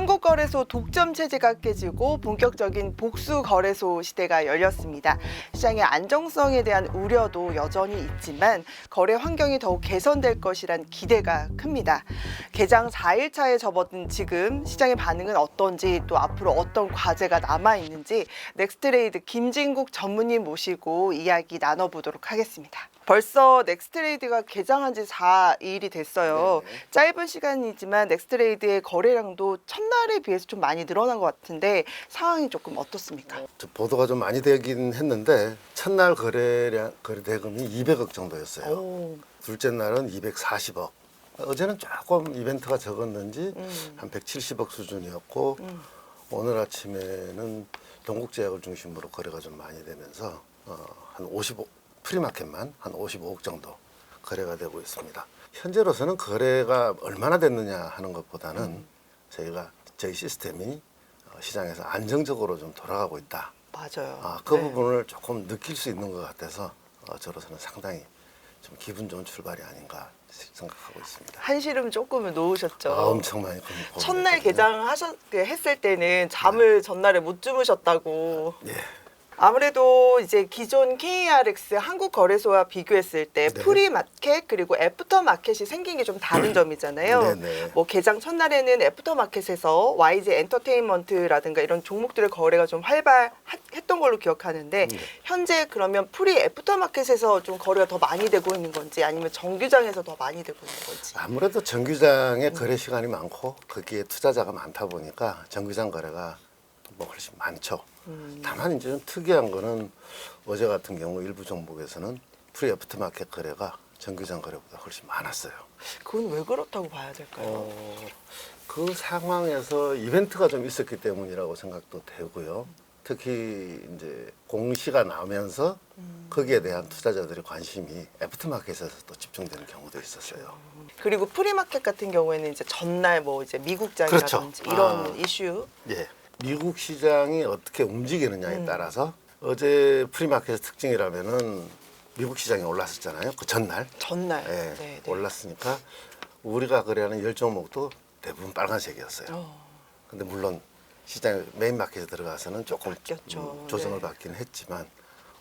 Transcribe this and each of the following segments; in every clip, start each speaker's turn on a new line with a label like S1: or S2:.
S1: 한국거래소 독점 체제가 깨지고 본격적인 복수거래소 시대가 열렸습니다. 시장의 안정성에 대한 우려도 여전히 있지만 거래 환경이 더욱 개선될 것이란 기대가 큽니다. 개장 4일차에 접어든 지금 시장의 반응은 어떤지, 또 앞으로 어떤 과제가 남아있는지 넥스트레이드 김진국 전무님 모시고 이야기 나눠보도록 하겠습니다. 벌써 넥스트레이드가 개장한 지 4일이 됐어요.
S2: 네네.
S1: 짧은 시간이지만 넥스트레이드의 거래량도 첫날에 비해서 좀 많이 늘어난 것 같은데 상황이 조금 어떻습니까?
S2: 보도가 좀 많이 되긴 했는데 첫날 거래 대금이 200억 정도였어요.
S1: 오.
S2: 둘째 날은 240억. 어제는 조금 이벤트가 적었는지 한 170억 수준이었고 오늘 아침에는 동국제약을 중심으로 거래가 좀 많이 되면서 한 55, 프리마켓만 한 55억 정도 거래가 되고 있습니다. 현재로서는 거래가 얼마나 됐느냐 하는 것보다는 저희 시스템이 시장에서 안정적으로 좀 돌아가고 있다.
S1: 맞아요.
S2: 그
S1: 네.
S2: 부분을 조금 느낄 수 있는 것 같아서 저로서는 상당히 좀 기분 좋은 출발이 아닌가 생각하고 있습니다.
S1: 한시름 조금은 놓으셨죠?
S2: 엄청 많이
S1: 첫날 개장했을 때는 잠을 전날에 못 주무셨다고.
S2: 예.
S1: 아무래도 이제 기존 KRX 한국거래소와 비교했을 때
S2: 네.
S1: 프리마켓 그리고 애프터마켓이 생긴 게 좀 다른 점이잖아요.
S2: 네네.
S1: 뭐 개장 첫날에는 애프터마켓에서 YG 엔터테인먼트라든가 이런 종목들의 거래가 좀 활발했던 걸로 기억하는데
S2: 네.
S1: 현재 그러면 프리 애프터마켓에서 좀 거래가 더 많이 되고 있는 건지 아니면 정규장에서 더 많이 되고 있는 건지.
S2: 아무래도 정규장에 거래 시간이 많고 거기에 투자자가 많다 보니까 정규장 거래가 뭐 훨씬 많죠. 다만 이제 좀 특이한 거는 어제 같은 경우 일부 종목에서는 프리 애프터마켓 거래가 정규장 거래보다 훨씬 많았어요.
S1: 그건 왜 그렇다고 봐야 될까요?
S2: 그 상황에서 이벤트가 좀 있었기 때문이라고 생각도 되고요. 특히 이제 공시가 나오면서 거기에 대한 투자자들의 관심이 애프터마켓에서 또 집중되는 경우도 있었어요.
S1: 그리고 프리마켓 같은 경우에는 이제 전날 뭐 이제 미국장이라든지
S2: 그렇죠.
S1: 이런 이슈.
S2: 예. 미국 시장이 어떻게 움직이느냐에 따라서 어제 프리마켓의 특징이라면은 미국 시장이 올랐었잖아요. 그 전날.
S1: 전날.
S2: 예,
S1: 네, 네.
S2: 올랐으니까 우리가 거래하는 10종목도 대부분 빨간색이었어요. 근데 물론 시장 메인 마켓에 들어가서는 조금
S1: 바뀌었죠.
S2: 조정을
S1: 네.
S2: 받기는 했지만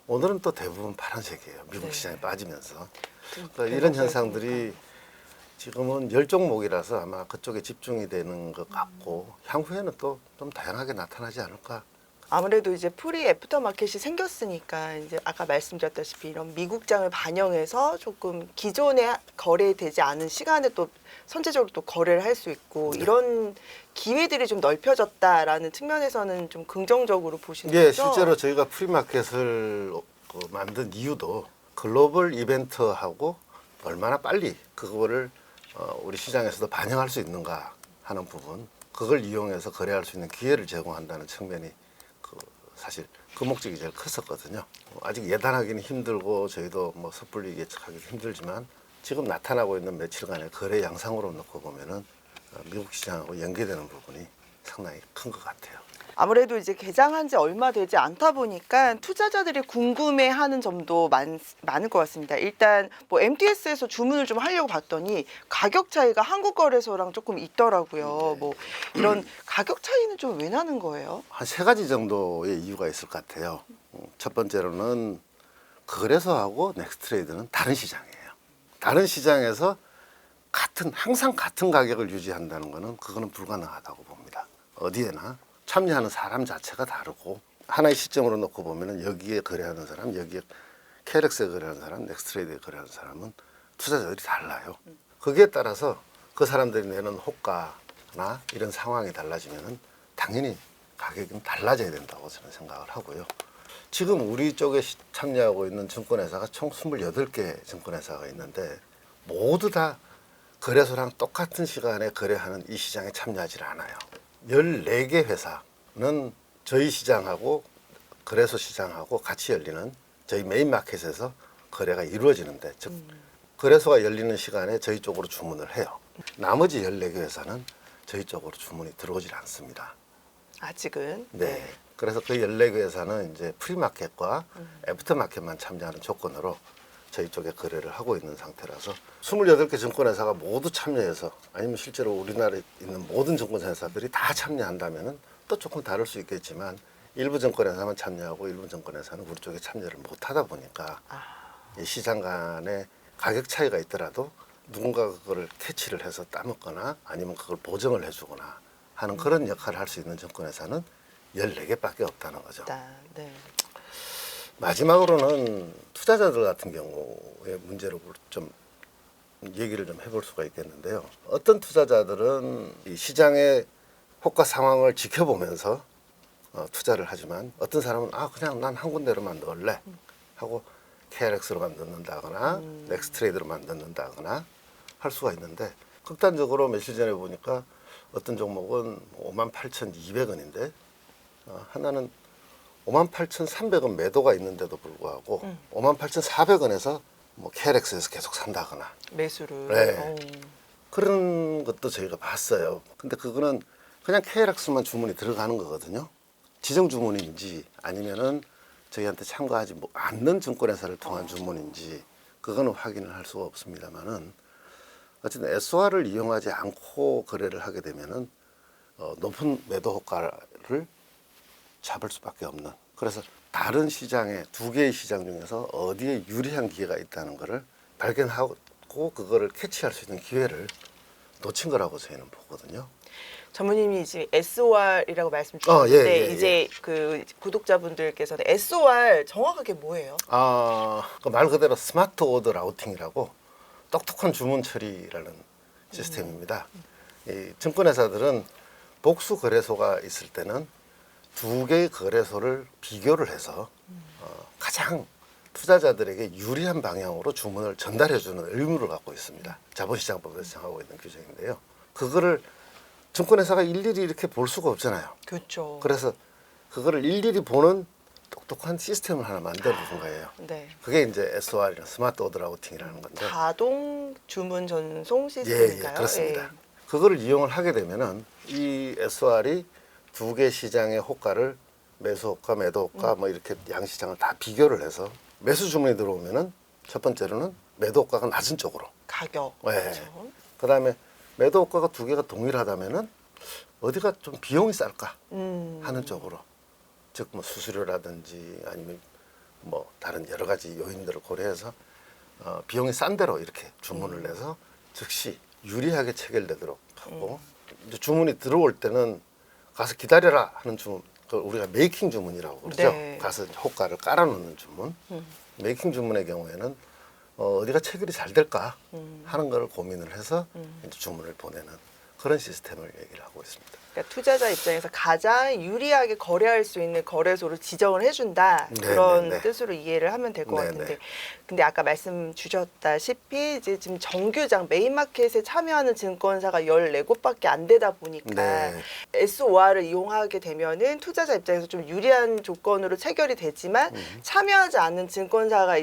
S2: 오늘은 또 대부분 파란색이에요. 미국
S1: 네.
S2: 시장이 빠지면서.
S1: 좀
S2: 그러니까 이런
S1: 배고파요,
S2: 현상들이 지금은 10종목이라서 아마 그쪽에 집중이 되는 것 같고 향후에는 또 좀 다양하게 나타나지 않을까.
S1: 아무래도 이제 프리 애프터 마켓이 생겼으니까 이제 아까 말씀드렸다시피 이런 미국장을 반영해서 조금 기존에 거래되지 않은 시간에 또 선제적으로 또 거래를 할 수 있고 이런 기회들이 좀 넓혀졌다라는 측면에서는 좀 긍정적으로 보시는
S2: 예,
S1: 거죠?
S2: 실제로 저희가 프리마켓을 만든 이유도 글로벌 이벤트하고 얼마나 빨리 그거를 우리 시장에서도 반영할 수 있는가 하는 부분, 그걸 이용해서 거래할 수 있는 기회를 제공한다는 측면이 사실 그 목적이 제일 컸었거든요. 아직 예단하기는 힘들고 저희도 뭐 섣불리 예측하기 힘들지만 지금 나타나고 있는 며칠간의 거래 양상으로 놓고 보면은 미국 시장하고 연계되는 부분이 상당히 큰 것 같아요.
S1: 아무래도 이제 개장한 지 얼마 되지 않다 보니까 투자자들이 궁금해하는 점도 많을 것 같습니다. 일단 뭐 MTS에서 주문을 좀 하려고 봤더니 가격 차이가 한국거래소랑 조금 있더라고요. 뭐 이런 가격 차이는 좀 왜 나는 거예요?
S2: 한 세 가지 정도의 이유가 있을 것 같아요. 첫 번째로는 거래소하고 넥스트레이드는 다른 시장이에요. 다른 시장에서 항상 같은 가격을 유지한다는 거는 그거는 불가능하다고 봅니다. 어디에나 참여하는 사람 자체가 다르고 하나의 시점으로 놓고 보면은 여기에 거래하는 사람, 여기에 KRX에 거래하는 사람, 넥스트레이드에 거래하는 사람은 투자자들이 달라요. 거기에 따라서 그 사람들이 내는 호가나 이런 상황이 달라지면은 당연히 가격은 달라져야 된다고 저는 생각을 하고요. 지금 우리 쪽에 참여하고 있는 증권회사가 총 28개 증권회사가 있는데 모두 다 거래소랑 똑같은 시간에 거래하는 이 시장에 참여하지 않아요. 14개 회사는 저희 시장하고 거래소 시장하고 같이 열리는 저희 메인 마켓에서 거래가 이루어지는데 즉 거래소가 열리는 시간에 저희 쪽으로 주문을 해요. 나머지 14개 회사는 저희 쪽으로 주문이 들어오질 않습니다.
S1: 아직은.
S2: 네. 그래서 그 14개 회사는 이제 프리마켓과 애프터마켓만 참여하는 조건으로 저희 쪽에 거래를 하고 있는 상태라서 28개 증권회사가 모두 참여해서 아니면 실제로 우리나라에 있는 모든 증권회사들이 다 참여한다면 또 조금 다를 수 있겠지만 일부 증권회사만 참여하고 일부 증권회사는 우리 쪽에 참여를 못하다 보니까 이 시장 간에 가격 차이가 있더라도 누군가가 그걸 캐치를 해서 따먹거나 아니면 그걸 보정을 해주거나 하는 그런 역할을 할 수 있는 증권회사는 14개밖에 없다는 거죠.
S1: 네.
S2: 마지막으로는 투자자들 같은 경우의 문제로 좀 얘기를 좀 해볼 수가 있겠는데요. 어떤 투자자들은 이 시장의 호가 상황을 지켜보면서 투자를 하지만 어떤 사람은 그냥 난 한 군데로만 넣을래 하고 KRX로만 넣는다거나 넥스트레이드로만 넣는다거나 할 수가 있는데 극단적으로 며칠 전에 보니까 어떤 종목은 58,200원인데 하나는 58,300원 매도가 있는데도 불구하고 58,400원에서 뭐 KRX에서 계속 산다거나
S1: 매수를.
S2: 네. 그런 것도 저희가 봤어요. 근데 그거는 그냥 KRX만 주문이 들어가는 거거든요. 지정 주문인지 아니면은 저희한테 참가하지 않는 증권회사를 통한 주문인지 그거는 확인을 할 수가 없습니다만은 어쨌든 SOR을 이용하지 않고 거래를 하게 되면은 높은 매도 효과를 잡을 수밖에 없는. 그래서 다른 시장에 두 개의 시장 중에서 어디에 유리한 기회가 있다는 것을 발견하고 그거를 캐치할 수 있는 기회를 놓친 거라고 저희는 보거든요.
S1: 전무님이 이제 SOR이라고 말씀 주셨는데
S2: 예.
S1: 이제 그 구독자분들께서는 SOR 정확하게 뭐예요?
S2: 그 말 그대로 스마트 오더 라우팅이라고 똑똑한 주문 처리라는 시스템입니다. 이 증권회사들은 복수 거래소가 있을 때는 두 개의 거래소를 비교를 해서 가장 투자자들에게 유리한 방향으로 주문을 전달해주는 의무를 갖고 있습니다. 자본시장법에서 정하고 있는 규정인데요. 그거를 증권회사가 일일이 이렇게 볼 수가 없잖아요.
S1: 그렇죠.
S2: 그래서 그거를 일일이 보는 똑똑한 시스템을 하나 만들어준 거예요.
S1: 네.
S2: 그게 이제 SOR이나 스마트 오더 라우팅이라는 건데.
S1: 자동 주문 전송 시스템인가요?
S2: 예, 그렇습니다. 그거를 이용을 하게 되면은 이 SOR이 두 개 시장의 호가를 매수 호가, 매도 호가 뭐 이렇게 양 시장을 다 비교를 해서 매수 주문이 들어오면은 첫 번째로는 매도 호가가 낮은 쪽으로.
S1: 가격.
S2: 네.
S1: 그렇죠.
S2: 그다음에 매도 호가가 두 개가 동일하다면은 어디가 좀 비용이 쌀까 하는 쪽으로. 즉 뭐 수수료라든지 아니면 뭐 다른 여러 가지 요인들을 고려해서 비용이 싼 대로 이렇게 주문을 내서 즉시 유리하게 체결되도록 하고 이제 주문이 들어올 때는 가서 기다려라 하는 주문, 그걸 우리가 메이킹 주문이라고 그러죠.
S1: 네.
S2: 가서 호가를 깔아놓는 주문. 메이킹 주문의 경우에는 어디가 체결이 잘 될까 하는 걸 고민을 해서 이제 주문을 보내는 그런 시스템을 얘기를 하고 있습니다.
S1: 그러니까 투자자 입장에서 가장 유리하게 거래할 수 있는 거래소를 지정을 해준다
S2: 네,
S1: 그런
S2: 네, 네.
S1: 뜻으로 이해를 하면 될 것
S2: 네,
S1: 같은데
S2: 네.
S1: 근데 아까 말씀 주셨다시피 이제 지금 정규장 메인마켓에 참여하는 증권사가 14곳밖에 안 되다 보니까
S2: 네.
S1: SOR을 이용하게 되면은 투자자 입장에서 좀 유리한 조건으로 체결이 되지만 참여하지 않는 증권사가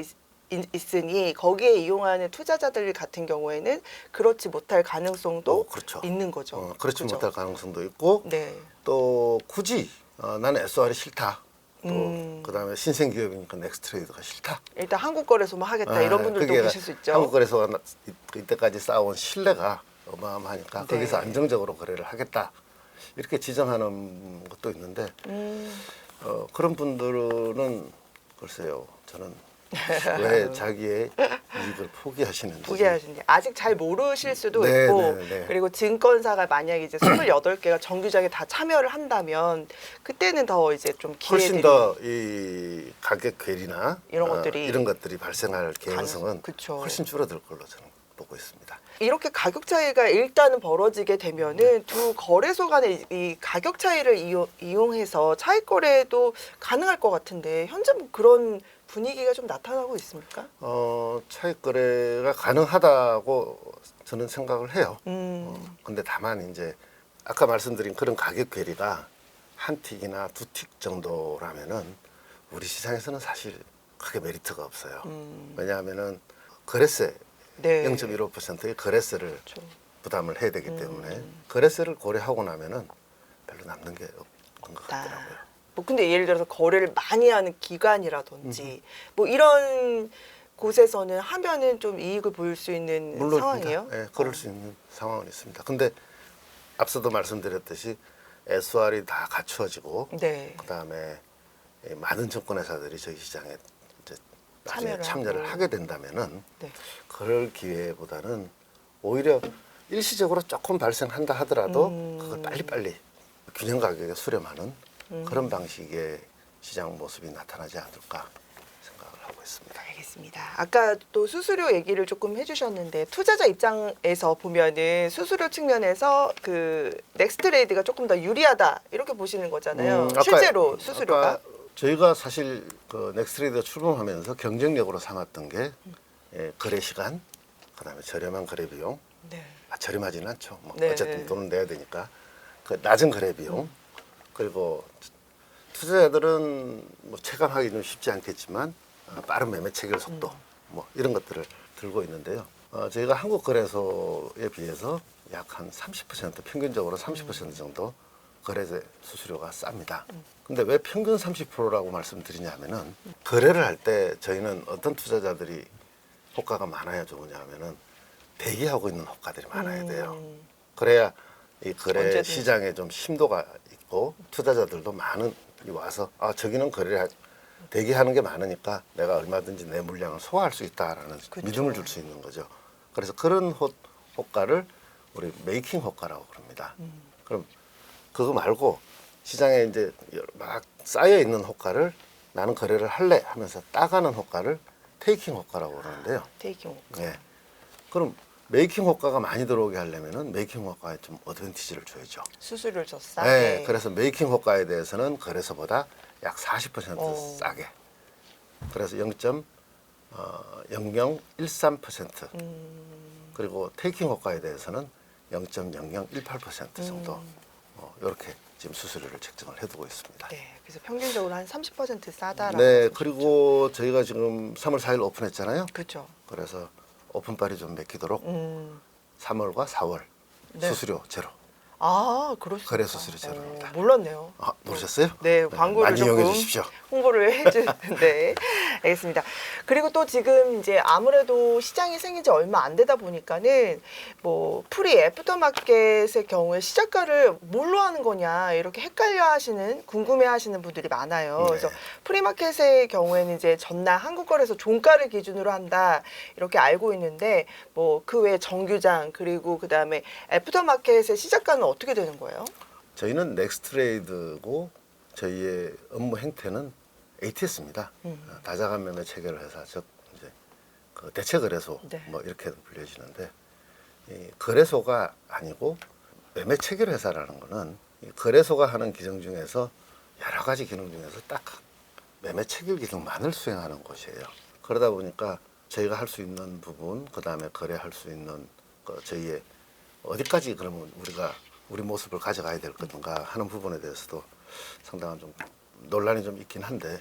S1: 있으니 거기에 이용하는 투자자들 같은 경우에는 그렇지 못할 가능성도
S2: 그렇죠.
S1: 있는 거죠.
S2: 그렇지
S1: 그죠?
S2: 못할 가능성도 있고
S1: 네.
S2: 또 굳이 나는 SOR이 싫다. 또
S1: 음.
S2: 그다음에 신생기업이니까 넥스트레이드가 싫다.
S1: 일단 한국 거래소만 하겠다 이런 분들도
S2: 그게
S1: 계실 수 있죠.
S2: 한국 거래소가 이때까지 쌓아온 신뢰가 어마어마하니까
S1: 네.
S2: 거기서 안정적으로 거래를 하겠다. 이렇게 지정하는 것도 있는데 그런 분들은 글쎄요. 저는 왜 자기의 이익을 포기하시는지.
S1: 포기하시는지 아직 잘 모르실 수도
S2: 네,
S1: 있고
S2: 네, 네.
S1: 그리고 증권사가 만약에 이제 28개가 정규장에 다 참여를 한다면 그때는 더 이제 좀
S2: 훨씬
S1: 기회들이
S2: 더 이 가격 괴리나
S1: 이런 것들이
S2: 발생할 개연성은
S1: 그쵸.
S2: 훨씬 줄어들 걸로 저는 보고 있습니다.
S1: 이렇게 가격 차이가 일단은 벌어지게 되면은 두 거래소 간의 이 가격 차이를 이용해서 차익 거래도 가능할 것 같은데 현재 뭐 그런 분위기가 좀 나타나고 있습니까?
S2: 차익 거래가 가능하다고 저는 생각을 해요. 근데 다만 이제 아까 말씀드린 그런 가격 괴리가 한 틱이나 두 틱 정도라면은 우리 시장에서는 사실 크게 메리트가 없어요. 왜냐하면은 거래세
S1: 네.
S2: 0.15%의 거래세를
S1: 그렇죠.
S2: 부담을 해야 되기 때문에 거래세를 고려하고 나면은 별로 남는 게 없는 것 같더라고요.
S1: 뭐 근데 예를 들어서 거래를 많이 하는 기관이라든지 뭐 이런 곳에서는 하면은 좀 이익을 볼 수 있는 상황이에요?
S2: 예, 그럴 수 있는 상황은 있습니다. 근데 앞서도 말씀드렸듯이 SR이 다 갖추어지고
S1: 네.
S2: 그다음에 많은 증권회사들이 저희 시장에 이제 나중에
S1: 참여를
S2: 참여를
S1: 하고.
S2: 하게 된다면은
S1: 네.
S2: 그럴 기회보다는 오히려 일시적으로 조금 발생한다 하더라도 그걸 빨리빨리 균형 가격에 수렴하는 그런 방식의 시장 모습이 나타나지 않을까 생각을 하고 있습니다.
S1: 알겠습니다. 아까 또 수수료 얘기를 조금 해주셨는데 투자자 입장에서 보면은 수수료 측면에서 그 넥스트레이드가 조금 더 유리하다 이렇게 보시는 거잖아요. 실제로 수수료가
S2: 아까 저희가 사실 그 넥스트레이드 출범하면서 경쟁력으로 삼았던 게 거래 시간, 그다음에 저렴한 거래 비용.
S1: 네.
S2: 저렴하지는 않죠. 뭐
S1: 네.
S2: 어쨌든 돈은 내야 되니까 그 낮은 거래 비용 그리고 투자자들은 뭐 체감하기 좀 쉽지 않겠지만 빠른 매매 체결 속도 뭐 이런 것들을 들고 있는데요. 저희가 한국거래소에 비해서 약 한 30% 평균적으로 30% 정도 거래세 수수료가 쌉니다. 근데 왜 평균 30%라고 말씀드리냐면은 거래를 할 때 저희는 어떤 투자자들이 호가가 많아야 좋으냐 하면은 대기하고 있는 호가들이 많아야 돼요. 그래야 이 거래
S1: 언제든.
S2: 시장에 좀 심도가 있고 투자자들도 많은 와서 저기는 대기하는 게 많으니까 내가 얼마든지 내 물량을 소화할 수 있다라는
S1: 그쵸.
S2: 믿음을 줄 수 있는 거죠. 그래서 그런 호가를 우리 메이킹 호가라고 그럽니다. 그럼 그거 말고 시장에 이제 막 쌓여 있는 호가를 나는 거래를 할래 하면서 따가는 호가를 테이킹 호가라고 그러는데요.
S1: 테이킹 호가.
S2: 네. 그럼 메이킹 호가가 많이 들어오게 하려면은 메이킹 호가에 좀 어드밴티지를 줘야죠.
S1: 수수료를 더
S2: 네.
S1: 싸게.
S2: 그래서 메이킹 호가에 대해서는 거래소보다 약 40%
S1: 어.
S2: 싸게. 그래서 0.0013% 그리고 테이킹 호가에 대해서는 0.0018% 정도 이렇게 지금 수수료를 책정을 해두고 있습니다.
S1: 네. 그래서 평균적으로 한 30% 싸다라고.
S2: 네, 그리고 저희가 지금 3월 4일 오픈했잖아요.
S1: 그렇죠.
S2: 그래서 오픈빨이 좀 맥히도록 3월과 4월
S1: 네.
S2: 수수료 제로.
S1: 그렇습니다.
S2: 거래 수수료 제로입니다.
S1: 몰랐네요.
S2: 모르셨어요?
S1: 네, 광고를
S2: 많이 이용해
S1: 조금
S2: 주십시오.
S1: 홍보를 해주는데 알겠습니다. 그리고 또 지금 이제 아무래도 시장이 생긴 지 얼마 안 되다 보니까는 뭐 프리 애프터마켓의 경우에 시작가를 뭘로 하는 거냐 이렇게 헷갈려하시는 궁금해하시는 분들이 많아요.
S2: 네.
S1: 그래서 프리마켓의 경우에는 이제 전날 한국거래소 종가를 기준으로 한다 이렇게 알고 있는데 뭐 그 외에 정규장 그리고 그 다음에 애프터마켓의 시작가는 어떻게 되는 거예요?
S2: 저희는 넥스트레이드고 저희의 업무 행태는 ATS입니다. 다자간 매매 체결 회사, 즉 이제 그 대체 거래소
S1: 네.
S2: 뭐 이렇게 불려지는데 이 거래소가 아니고 매매 체결 회사라는 거는 이 거래소가 하는 기능 중에서 여러 가지 기능 중에서 딱 매매 체결 기능만을 수행하는 곳이에요. 그러다 보니까 저희가 할 수 있는 부분, 그 다음에 거래할 수 있는 저희의 어디까지 그러면 우리 모습을 가져가야 될 건가 하는 부분에 대해서도 상당한 좀 논란이 좀 있긴 한데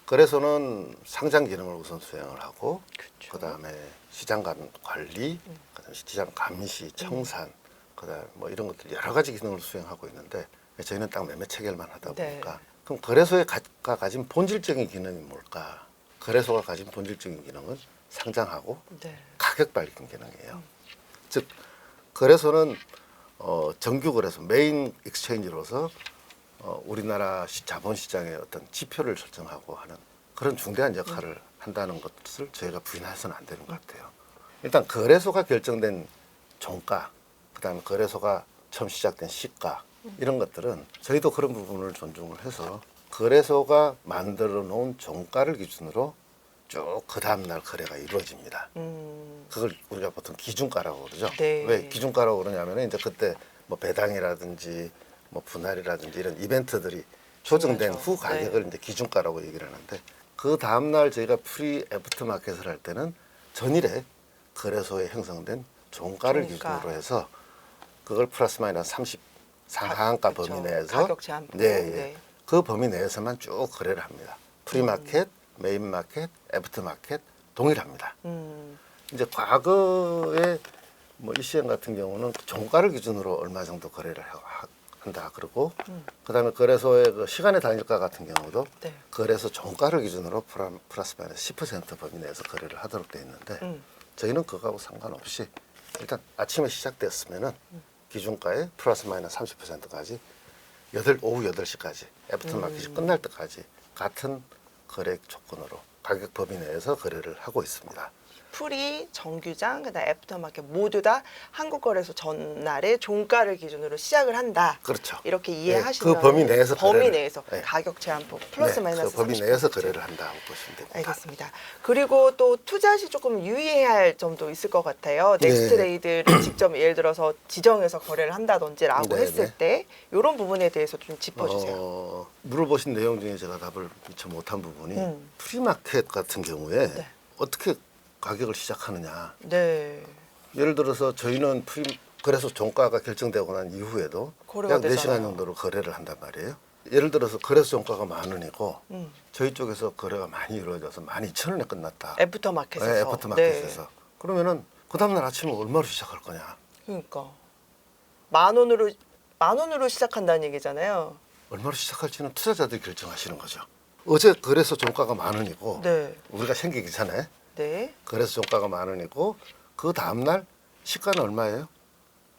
S2: 거래소는 상장 기능을 우선 수행을 하고
S1: 그쵸.
S2: 그다음에 시장 관리, 그다음에 시장 감시, 청산, 그다음에 뭐 이런 것들 여러 가지 기능을 수행하고 있는데 저희는 딱 매매 체결만 하다
S1: 네.
S2: 보니까 그럼 거래소가 가진 본질적인 기능이 뭘까? 거래소가 가진 본질적인 기능은 상장하고
S1: 네.
S2: 가격 밝힌 기능이에요. 즉 거래소는 정규 거래소 메인 익스체인지로서 우리나라 자본시장의 어떤 지표를 설정하고 하는 그런 중대한 역할을 한다는 것을 저희가 부인해서는 안 되는 것 같아요. 일단 거래소가 결정된 종가, 그다음에 거래소가 처음 시작된 시가 이런 것들은 저희도 그런 부분을 존중을 해서 거래소가 만들어 놓은 종가를 기준으로 쭉 그 다음날 거래가 이루어집니다. 그걸 우리가 보통 기준가라고 그러죠.
S1: 네.
S2: 왜 기준가라고 그러냐면 이제 그때 뭐 배당이라든지 뭐 분할이라든지 이런 이벤트들이 조정된
S1: 중요하죠.
S2: 후 가격을 이제 기준가라고 얘기를 하는데 그 다음날 저희가 프리 애프터 마켓을 할 때는 전일에 거래소에 형성된 종가를
S1: 종가.
S2: 기준으로 해서 그걸 플러스 마이너스 30 상한가
S1: 그쵸.
S2: 범위 내에서
S1: 가격 제한폭.
S2: 네, 예.
S1: 네.
S2: 그 범위 내에서만 쭉 거래를 합니다. 프리마켓, 메인마켓, 애프터마켓 동일합니다. 이제 과거에 뭐 ECN 같은 경우는 종가를 기준으로 얼마 정도 거래를 한다. 그리고 그다음에 거래소의 그 시간의 단일가 같은 경우도
S1: 네.
S2: 거래소 종가를 기준으로 플러스 마이너스 10% 범위 내에서 거래를 하도록 돼 있는데 저희는 그거하고 상관없이 일단 아침에 시작됐으면은 기준가에 플러스 마이너스 30%까지 오후 8시까지 애프터 마켓이 끝날 때까지 같은 거래 조건으로 가격 범위 내에서 거래를 하고 있습니다.
S1: 프리, 정규장, 그다음 애프터마켓 모두 다 한국거래소 전날의 종가를 기준으로 시작을 한다.
S2: 그렇죠.
S1: 이렇게 이해하시면
S2: 그 범위 내에서
S1: 범위
S2: 거래를,
S1: 내에서
S2: 네.
S1: 가격 제한폭 플러스 마이너스
S2: 그 범위
S1: 30%.
S2: 내에서 거래를 한다고 보시면 됩니다.
S1: 알겠습니다. 그리고 또 투자 시 조금 유의해야 할 점도 있을 것 같아요. 넥스트레이드를 직접 예를 들어서 지정해서 거래를 한다든지라고
S2: 네,
S1: 했을
S2: 네.
S1: 때 이런 부분에 대해서 좀 짚어주세요.
S2: 물어보신 내용 중에 제가 답을 미처 못한 부분이 프리마켓 같은 경우에
S1: 네.
S2: 어떻게 가격을 시작하느냐.
S1: 네.
S2: 예를 들어서 저희는 거래소 종가가 결정되고 난 이후에도
S1: 거래가
S2: 약 4시간
S1: 되잖아요.
S2: 정도로 거래를 한단 말이에요. 예를 들어서 거래소 종가가 10,000원이고 저희 쪽에서 거래가 많이 이루어져서 12,000원에 끝났다.
S1: 애프터마켓에서.
S2: 네, 애프터마켓에서. 그러면은 그 다음날 아침에 얼마로 시작할 거냐.
S1: 그러니까 만 원으로 시작한다는 얘기잖아요.
S2: 얼마로 시작할지는 투자자들이 결정하시는 거죠. 어제 거래소 종가가 10,000원이고
S1: 네.
S2: 우리가 생기기 전에
S1: 네.
S2: 거래소 종가가 10,000원이고 그 다음날 시가는 얼마예요?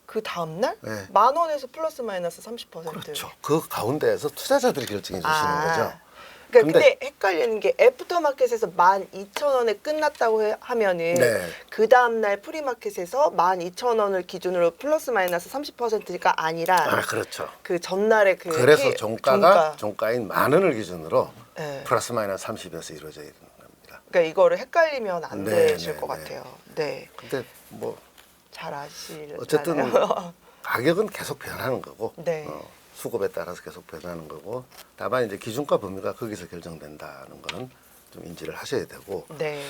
S1: 그 다음 날
S2: 네.
S1: 만 원에서 플러스 마이너스 30%.
S2: 그렇죠. 그 가운데에서 투자자들이 결정해 주시는 거죠.
S1: 그러니까
S2: 근데-
S1: 근데 헷갈리는 게 애프터마켓에서 12,000원에 끝났다고 하면은
S2: 네.
S1: 그 다음 날 프리마켓에서 12,000원을 기준으로 플러스 마이너스 30%가 아니라
S2: 아, 그렇죠.
S1: 그 전날에 그
S2: 그래서 종가가
S1: 종가.
S2: 종가인 10,000원을 기준으로
S1: 네.
S2: 플러스 마이너스 30에서 이루어져야 되는 겁니다.
S1: 그러니까 이거를 헷갈리면 안
S2: 네,
S1: 되실
S2: 네,
S1: 것
S2: 네.
S1: 같아요. 네.
S2: 근데 뭐
S1: 잘 아시잖아요.
S2: 어쨌든 가격은 계속 변하는 거고
S1: 네.
S2: 수급에 따라서 계속 변하는 거고 다만 이제 기준가 범위가 거기서 결정된다는 거는 좀 인지를 하셔야 되고
S1: 네.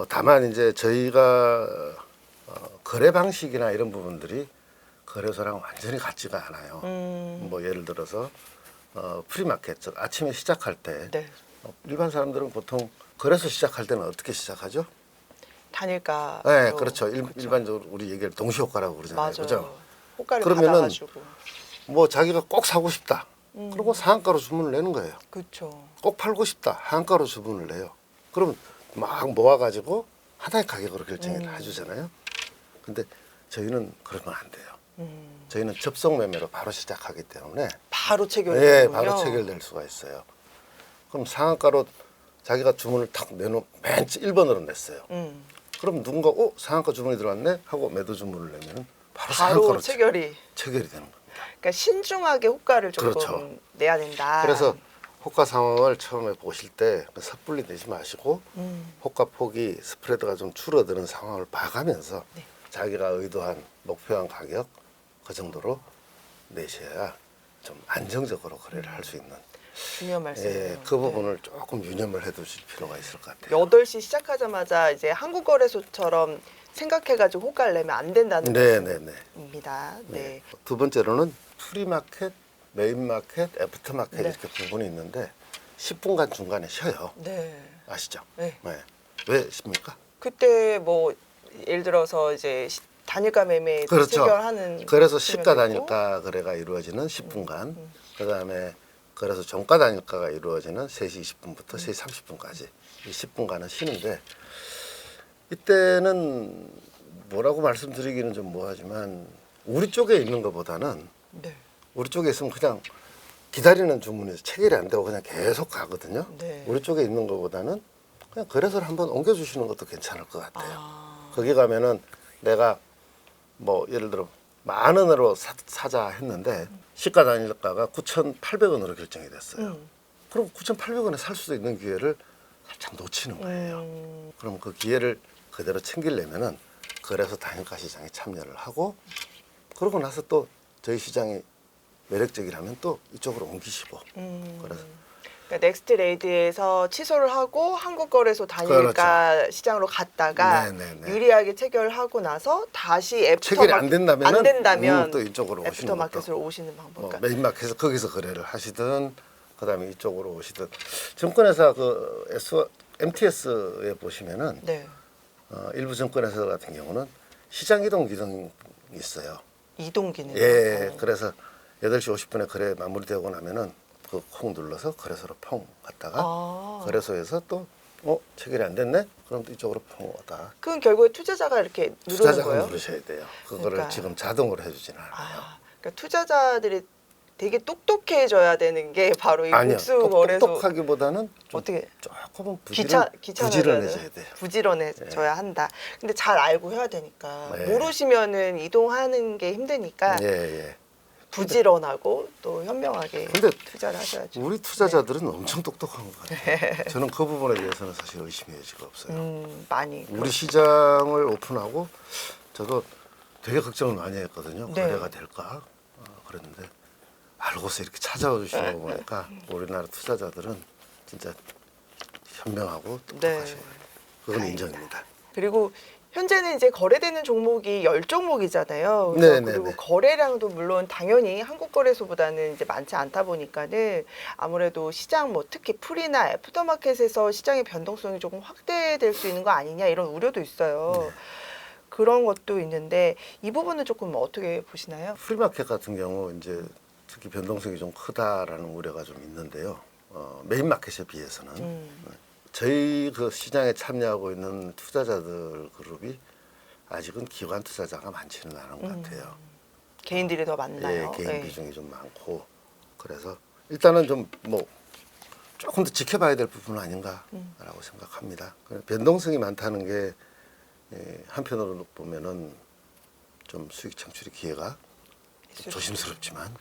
S2: 다만 이제 저희가 거래 방식이나 이런 부분들이 거래소랑 완전히 같지가 않아요. 뭐 예를 들어서 프리마켓 즉 아침에 시작할 때
S1: 네.
S2: 일반 사람들은 보통 거래소 시작할 때는 어떻게 시작하죠?
S1: 단일가.
S2: 네, 그렇죠. 일반적으로 우리 얘기를 동시효과라고 그러잖아요.
S1: 맞아요.
S2: 그죠?
S1: 호가를
S2: 그러면은
S1: 받아가지고.
S2: 뭐 자기가 꼭 사고 싶다. 그리고 상한가로 주문을 내는 거예요.
S1: 그렇죠.
S2: 꼭 팔고 싶다. 하한가로 주문을 내요. 그럼 막 모아가지고 하나의 가격으로 결정을 해주잖아요. 근데 저희는 그러면 안 돼요. 저희는 접속 매매로 바로 시작하기 때문에
S1: 바로 체결이
S2: 네,
S1: 되는군요.
S2: 바로 체결될 수가 있어요. 그럼 상한가로 자기가 주문을 탁 내놓 맨 1번으로 냈어요. 그럼 누군가 상한가 주문이 들어왔네 하고 매도 주문을 내면 바로
S1: 바로
S2: 상한가로
S1: 체결이.
S2: 체결이 되는 겁니다.
S1: 그러니까 신중하게 호가를 조금
S2: 그렇죠.
S1: 내야 된다.
S2: 그래서 호가 상황을 처음에 보실 때 섣불리 내지 마시고 호가 폭이 스프레드가 좀 줄어드는 상황을 봐가면서
S1: 네.
S2: 자기가 의도한 목표한 가격 그 정도로 내셔야 좀 안정적으로 거래를 할 수 있는
S1: 중요한 말씀이에요.
S2: 예, 그 부분을 조금 유념을 해두실 필요가 있을 것 같아요.
S1: 8시 시작하자마자 이제 한국거래소처럼 생각해가지고 호가를 내면 안 된다는
S2: 네네네.
S1: 말씀입니다. 네.
S2: 두 번째로는 프리마켓, 메인마켓, 애프터마켓
S1: 네.
S2: 이렇게 부분이 있는데 10분간 중간에 쉬어요.
S1: 네.
S2: 아시죠?
S1: 네.
S2: 왜 쉽니까?
S1: 그때 뭐 예를 들어서 이제 단일가 매매
S2: 그렇죠.
S1: 체결하는
S2: 그래서 시가
S1: 측면도 있고.
S2: 단일가 거래가 이루어지는 10분간, 그다음에 그래서 종가 단일가가 이루어지는 3시 20분부터 3시 30분까지 이 10분간은 쉬는데 이때는 뭐라고 말씀드리기는 좀 뭐하지만 우리 쪽에 있는 것보다는
S1: 네.
S2: 우리 쪽에 있으면 그냥 기다리는 주문에서 체결이 안 되고 그냥 계속 가거든요.
S1: 네.
S2: 우리 쪽에 있는 것보다는 그냥 거래소를 한번 옮겨주시는 것도 괜찮을 것 같아요.
S1: 아,
S2: 거기 가면은 내가 뭐 예를 들어 10,000원으로 사자 했는데 시가 단일가가 9,800원으로 결정이 됐어요. 그럼 9,800원에 살 수도 있는 기회를 살짝 놓치는 거예요. 그럼 그 기회를 그대로 챙기려면은 거래소 단일가 시장에 참여를 하고 그러고 나서 또 저희 시장이 매력적이라면 또 이쪽으로 옮기시고 그래서
S1: 그러니까 넥스트레이드에서 취소를 하고 한국거래소 단일가
S2: 그렇죠.
S1: 시장으로 갔다가
S2: 네네네.
S1: 유리하게 체결하고 나서 다시
S2: 체결이 안 된다면은
S1: 안 된다면
S2: 또 이쪽으로 오시는 것도
S1: 애프터마켓으로 오시는 방법.
S2: 뭐
S1: 그러니까
S2: 메인마켓에서 거기서 거래를 하시든 그다음에 이쪽으로 오시든 증권회사 MTS에 보시면은
S1: 네.
S2: 일부 증권회사 같은 경우는 시장 이동 기능이 있어요.
S1: 이동 기능.
S2: 예, 그래서 8시 50분에 거래 마무리되고 나면은 그 콩 눌러서 거래소로 퐁 갔다가 거래소에서 또 체결이 안 됐네? 그럼 또 이쪽으로 퐁 오다.
S1: 그건 결국에 투자자가 이렇게 누르는
S2: 투자자가
S1: 거예요?
S2: 누르셔야 돼요. 그거를
S1: 그러니까.
S2: 지금 자동으로 해주지는 않아요.
S1: 그러니까 투자자들이 되게 똑똑해져야 되는 게 바로 이
S2: 아니요.
S1: 복수 거래소.
S2: 똑똑하기보다는 좀
S1: 어떻게
S2: 조금은
S1: 귀찮아져야
S2: 부지런해져야 돼요.
S1: 부지런해져야 한다. 근데 잘 알고 해야 되니까
S2: 네.
S1: 모르시면은 이동하는 게 힘드니까
S2: 예.
S1: 부지런하고 또 현명하게
S2: 근데
S1: 투자를 하셔야죠.
S2: 우리 투자자들은 엄청 똑똑한 것 같아요. 저는 그 부분에 대해서는 사실 의심의 여지가 없어요.
S1: 많이.
S2: 우리 시장을 오픈하고 저도 되게 걱정을 많이 했거든요.
S1: 네.
S2: 거래가 될까? 그랬는데 알고서 이렇게 찾아와 주시는 거 보니까 우리나라 투자자들은 진짜 현명하고 똑똑하시고 그건
S1: 다행이다.
S2: 인정입니다.
S1: 그리고 현재는 이제 거래되는 종목이 10종목이잖아요.
S2: 네,
S1: 그리고
S2: 네.
S1: 거래량도 물론 당연히 한국 거래소보다는 이제 많지 않다 보니까는 아무래도 시장 뭐 특히 풀이나 애프터마켓에서 시장의 변동성이 조금 확대될 수 있는 거 아니냐 이런 우려도 있어요.
S2: 네.
S1: 그런 것도 있는데 이 부분은 조금 어떻게 보시나요?
S2: 프리마켓 같은 경우 이제 특히 변동성이 좀 크다라는 우려가 좀 있는데요. 메인 마켓에 비해서는 저희 그 시장에 참여하고 있는 투자자들 그룹이 아직은 기관 투자자가 많지는 않은 것 같아요.
S1: 개인들이 더 많나요?
S2: 개인
S1: 네.
S2: 비중이 좀 많고 그래서 일단은 좀 뭐 조금 더 지켜봐야 될 부분은 아닌가라고 생각합니다. 변동성이 많다는 게 한편으로 보면은 좀 수익 창출의 기회가 좀 조심스럽지만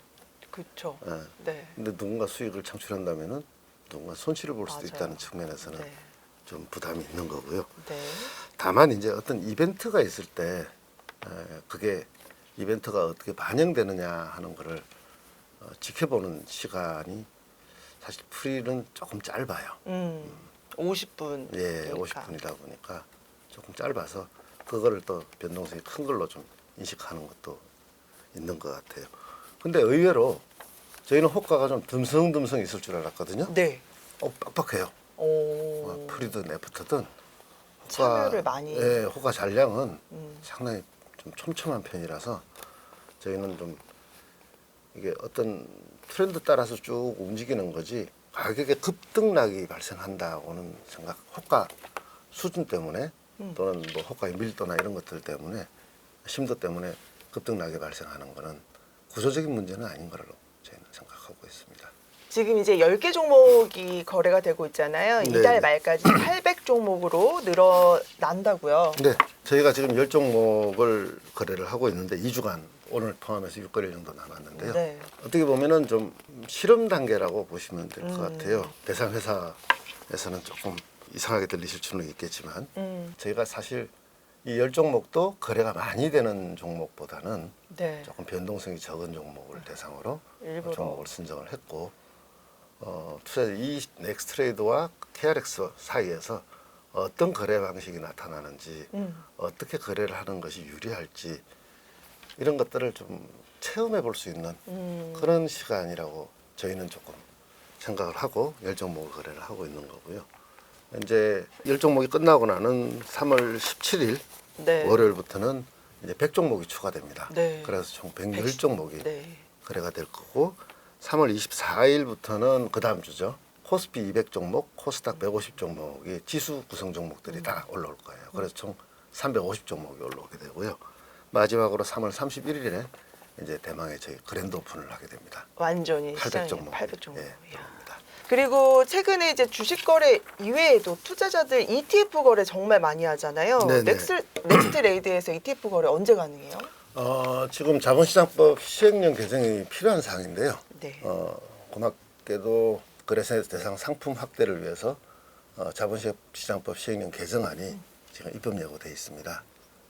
S1: 그렇죠.
S2: 예.
S1: 네.
S2: 근데 누군가 수익을 창출한다면은 누군가 손실을 볼 수도
S1: 맞아요.
S2: 있다는 측면에서는
S1: 네.
S2: 좀 부담이 있는 거고요.
S1: 네.
S2: 다만 이제 어떤 이벤트가 있을 때 그게 이벤트가 어떻게 반영되느냐 하는 거를 지켜보는 시간이 사실 프리는 조금 짧아요.
S1: 50분.
S2: 예, 50분이다 보니까 조금 짧아서 그거를 또 변동성이 큰 걸로 좀 인식하는 것도 있는 것 같아요. 근데 의외로 저희는 호가가 좀 듬성듬성 있을 줄 알았거든요.
S1: 네.
S2: 빡빡해요.
S1: 오.
S2: 프리든 애프터든
S1: 참여를 많이.
S2: 호가 잔량은 상당히 좀 촘촘한 편이라서 저희는 좀 이게 어떤 트렌드 따라서 쭉 움직이는 거지 가격의 급등락이 발생한다고는 생각, 호가 수준 때문에 또는 뭐 호가의 밀도나 이런 것들 때문에 심도 때문에 급등락이 발생하는 거는 구조적인 문제는 아닌 거라고 저희는 생각하고 있습니다.
S1: 지금 이제 10개 종목이 거래가 되고 있잖아요.
S2: 네.
S1: 이달 말까지 800종목으로 늘어난다고요.
S2: 네, 저희가 지금 10종목을 거래를 하고 있는데 2주간 오늘 포함해서 6거래일 정도 남았는데요.
S1: 네.
S2: 어떻게 보면은 좀 실험 단계라고 보시면 될 것 같아요. 대상 회사에서는 조금 이상하게 들리실 수는 있겠지만 저희가 사실 이 10종목도 거래가 많이 되는 종목보다는
S1: 네.
S2: 조금 변동성이 적은 종목을 대상으로
S1: 일부러.
S2: 종목을 선정을 했고 투자자 이 넥스트레이드와 KRX 사이에서 어떤 거래 방식이 나타나는지 어떻게 거래를 하는 것이 유리할지 이런 것들을 좀 체험해 볼 수 있는 그런 시간이라고 저희는 조금 생각을 하고 10종목을 거래를 하고 있는 거고요. 이제 10종목이 끝나고 나는 3월 17일
S1: 네.
S2: 월요일부터는 이제 100종목이 추가됩니다.
S1: 네.
S2: 그래서 총 110종목이
S1: 네.
S2: 거래가 될 거고 3월 24일부터는 그 다음 주죠. 코스피 200종목, 코스닥 150종목이 지수 구성 종목들이 다 올라올 거예요. 그래서 총 350종목이 올라오게 되고요. 마지막으로 3월 31일에 이제 대망의 저희 그랜드 오픈을 하게 됩니다.
S1: 완전히
S2: 800종목.
S1: 800종목.
S2: 예, 들어옵니다.
S1: 그리고 최근에 이제 주식 거래 이외에도 투자자들 ETF 거래 정말 많이 하잖아요.
S2: 네네.
S1: 넥스트 레이드에서 ETF 거래 언제 가능해요?
S2: 지금 자본시장법 시행령 개정이 필요한 사항인데요.
S1: 네.
S2: 고맙게도 거래세 대상 상품 확대를 위해서 자본시장법 시행령 개정안이 지금 입법 예고돼 있습니다.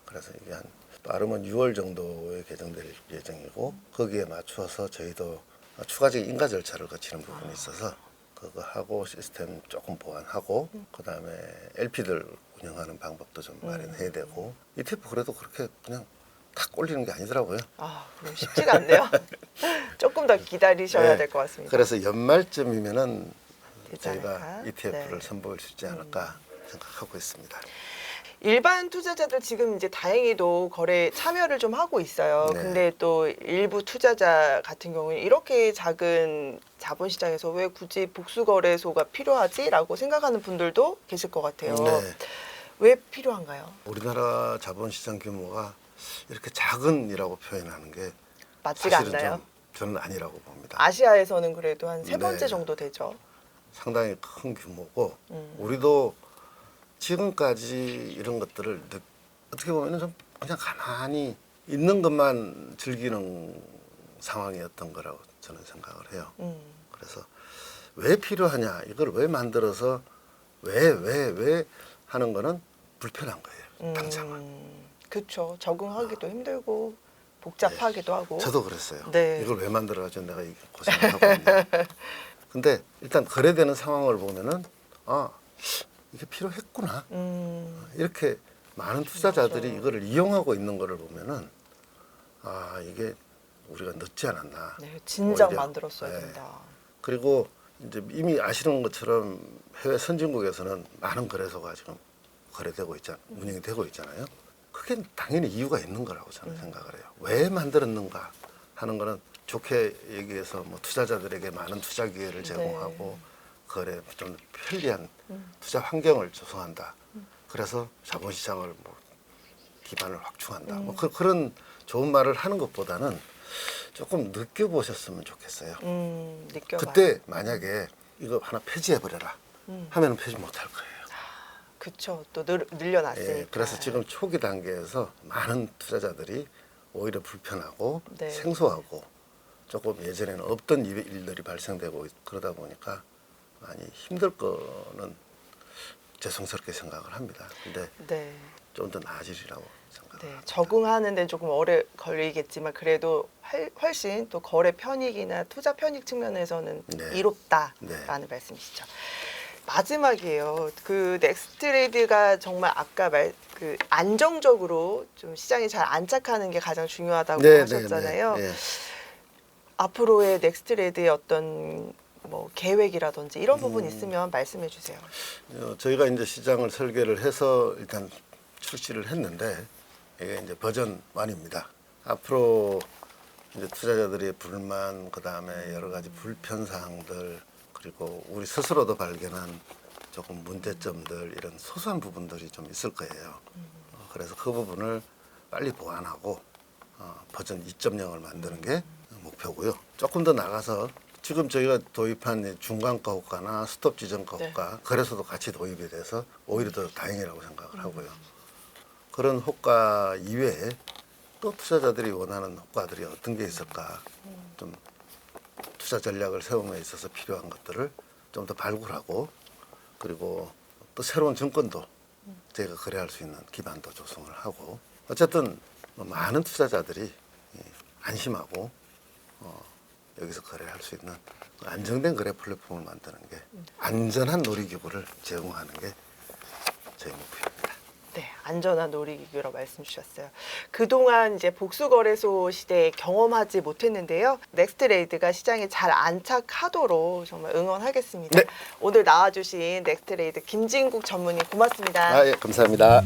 S2: 그래서 이게 한 빠르면 6월 정도에 개정될 예정이고 거기에 맞춰서 저희도 추가적인 인가 절차를 거치는 부분이 있어서 그거 하고 시스템 조금 보완하고 그다음에 LP들 운영하는 방법도 좀 마련해야 되고 ETF 그래도 그렇게 그냥 탁 올리는 게 아니더라고요.
S1: 그럼 쉽지가 않네요. 조금 더 기다리셔야
S2: 네.
S1: 될 것 같습니다.
S2: 그래서 연말쯤이면은
S1: 되지
S2: 저희가
S1: 않을까?
S2: ETF를
S1: 네.
S2: 선보일 수 있지 않을까 생각하고 있습니다.
S1: 일반 투자자들 지금 이제 다행히도 거래 참여를 좀 하고 있어요.
S2: 네.
S1: 근데 또 일부 투자자 같은 경우에 이렇게 작은 자본시장에서 왜 굳이 복수거래소가 필요하지라고 생각하는 분들도 계실 것 같아요.
S2: 네.
S1: 왜 필요한가요?
S2: 우리나라 자본시장 규모가 이렇게 작은이라고 표현하는 게
S1: 맞지가
S2: 사실은
S1: 않나요?
S2: 저는 아니라고 봅니다.
S1: 아시아에서는 그래도 한 세 번째
S2: 네.
S1: 정도 되죠.
S2: 상당히 큰 규모고 우리도 지금까지 이런 것들을 어떻게 보면 좀 그냥 가만히 있는 것만 즐기는 상황이었던 거라고 저는 생각을 해요. 그래서 왜 필요하냐, 이걸 왜 만들어서 왜 하는 거는 불편한 거예요. 당장은.
S1: 그렇죠. 적응하기도 힘들고 복잡하기도 하고.
S2: 저도 그랬어요.
S1: 네.
S2: 이걸 왜 만들어가지고 내가 이 고생을 하고 있나. 근데 일단 거래되는 상황을 보면은 이게 필요했구나. 이렇게 많은 투자자들이
S1: 맞아요.
S2: 이거를 이용하고 있는 거를 보면은 이게 우리가 늦지 않았나.
S1: 네, 진작
S2: 오히려.
S1: 만들었어야
S2: 네.
S1: 된다.
S2: 그리고 이제 이미 아시는 것처럼 해외 선진국에서는 많은 거래소가 지금 거래되고 운영이 되고 있잖아요. 그게 당연히 이유가 있는 거라고 저는 생각을 해요. 왜 만들었는가 하는 거는 좋게 얘기해서 뭐 투자자들에게 많은 투자 기회를 제공하고 거래 좀 편리한 투자 환경을 조성한다. 그래서 자본시장을 뭐 기반을 확충한다. 뭐 그런 좋은 말을 하는 것보다는 조금 느껴보셨으면 좋겠어요.
S1: 느껴봐요.
S2: 그때 만약에 이거 하나 폐지해버려라 하면은 폐지 못할 거예요.
S1: 그렇죠. 또 늘려놨으니까.
S2: 예, 그래서 지금 초기 단계에서 많은 투자자들이 오히려 불편하고
S1: 네.
S2: 생소하고 조금 예전에는 없던 일들이 발생되고 그러다 보니까 많이 힘들 거는 죄송스럽게 생각을 합니다. 근데
S1: 네.
S2: 좀 더 나아지리라고 생각합니다.
S1: 네, 적응하는데 조금 오래 걸리겠지만 그래도 훨씬 또 거래 편익이나 투자 편익 측면에서는
S2: 네.
S1: 이롭다라는
S2: 네.
S1: 말씀이시죠. 마지막이에요. 그 넥스트레이드가 정말 아까 그 안정적으로 좀 시장에 잘 안착하는 게 가장 중요하다고 하셨잖아요.
S2: 네.
S1: 앞으로의 넥스트레이드의 어떤 뭐 계획이라든지 이런 부분 있으면 말씀해 주세요.
S2: 저희가 이제 시장을 설계를 해서 일단 출시를 했는데 이게 이제 버전 1입니다. 앞으로 이제 투자자들의 불만, 그 다음에 여러 가지 불편 사항들, 그리고 우리 스스로도 발견한 조금 문제점들, 이런 소소한 부분들이 좀 있을 거예요. 그래서 그 부분을 빨리 보완하고 버전 2.0을 만드는 게 목표고요. 조금 더 나가서 지금 저희가 도입한 중간가 호가나 스톱 지정가 호가, 거래소도 같이 도입이 돼서 오히려 더 다행이라고 생각을 하고요. 그런 호가 이외에 또 투자자들이 원하는 호가들이 어떤 게 있을까, 좀 투자 전략을 세움에 있어서 필요한 것들을 좀 더 발굴하고, 그리고 또 새로운 증권도 저희가 거래할 수 있는 기반도 조성을 하고, 어쨌든 많은 투자자들이 안심하고 여기서 거래할 수 있는 안정된 거래 플랫폼을 만드는 게, 안전한 놀이기구를 제공하는 게 저희 목표입니다.
S1: 네, 안전한 놀이기구라고 말씀 주셨어요. 그동안 이제 복수거래소 시대에 경험하지 못했는데요. 넥스트레이드가 시장에 잘 안착하도록 정말 응원하겠습니다.
S2: 네.
S1: 오늘 나와주신 넥스트레이드 김진국 전문의 고맙습니다.
S2: 예, 감사합니다.